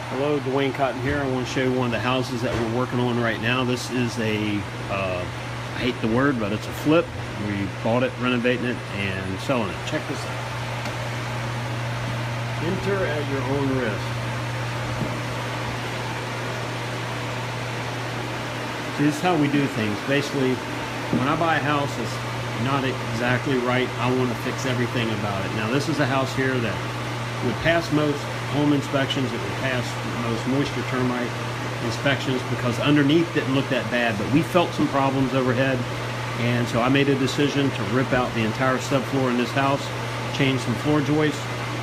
Hello, Duane here. I want to show you one of the houses that we're working on right now. This is a, I hate the word, but it's a flip. We bought it, renovating it, and selling it. Check this out. Enter at your own risk. See, this is how we do things. Basically, when I buy a house that's not exactly right, I want to fix everything about it. Now, this is a house here that would pass most home inspections. It would pass most moisture termite inspections because underneath didn't look that bad, but we felt some problems overhead, and so I made a decision to rip out the entire subfloor in this house, change some floor joists.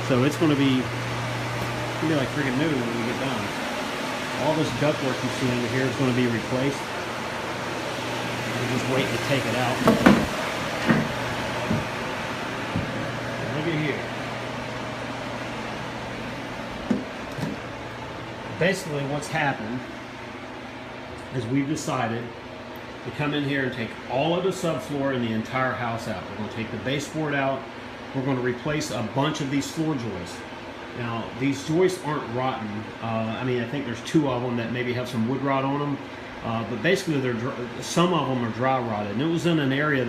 So it's going to be like freaking new when we get done. All this ductwork you see under here is going to be replaced. We're just waiting to take it out. Look at here. Basically what's happened is we've decided to come in here and take all of the subfloor in the entire house out. We're going to take the baseboard out. We're going to replace a bunch of these floor joists. Now, these joists aren't rotten. I mean, I think there's two of them that maybe have some wood rot on them. But basically, some of them are dry rotted. And it was in an area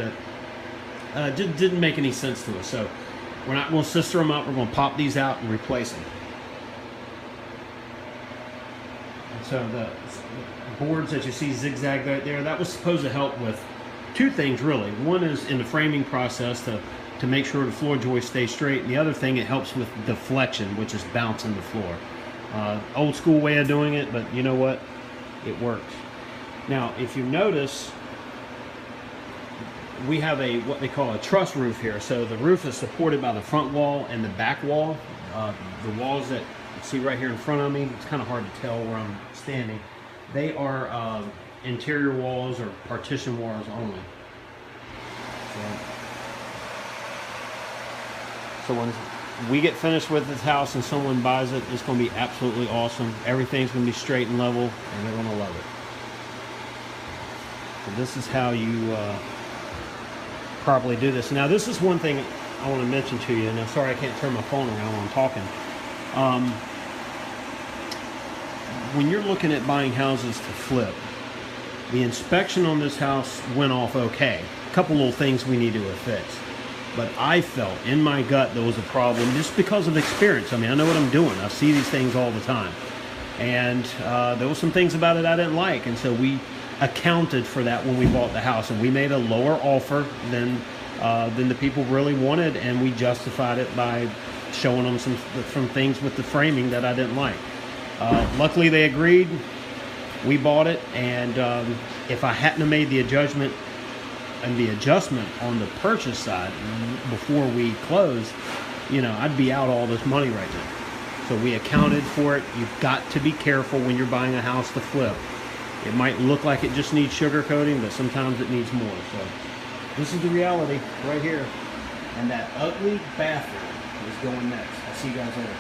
that didn't make any sense to us. So we're not going to sister them up. We're going to pop these out and replace them. And so the boards that you see zigzagged right there, that was supposed to help with two things, really. One is in the framing process to make sure the floor joists stay straight. And the other thing, it helps with deflection, which is bouncing the floor. Old school way of doing it, but you know what? It works. Now, if you notice, we have what they call a truss roof here. So the roof is supported by the front wall and the back wall. The walls that you see right here in front of me, it's kind of hard to tell where I'm standing. They are interior walls or partition walls only. So when we get finished with this house and someone buys it, it's going to be absolutely awesome. Everything's going to be straight and level, and they're going to love it. So this is how you properly do this. Now, this is one thing I want to mention to you. And I'm sorry I can't turn my phone around while I'm talking. When you're looking at buying houses to flip, the inspection on this house went off okay. A couple little things we need to fix. But I felt in my gut there was a problem just because of experience. I mean, I know what I'm doing. I see these things all the time. And there were some things about it I didn't like. And so we accounted for that when we bought the house. And we made a lower offer than the people really wanted. And we justified it by showing them some things with the framing that I didn't like. Luckily, they agreed. We bought it. And if I hadn't have made the adjustment on the purchase side before we closed, I'd be out all this money right now. So we accounted for it. You've got to be careful when you're buying a house to flip. It might look like it just needs sugar coating, but sometimes it needs more. So this is the reality right here. And that ugly bathroom is going next. I'll see you guys later.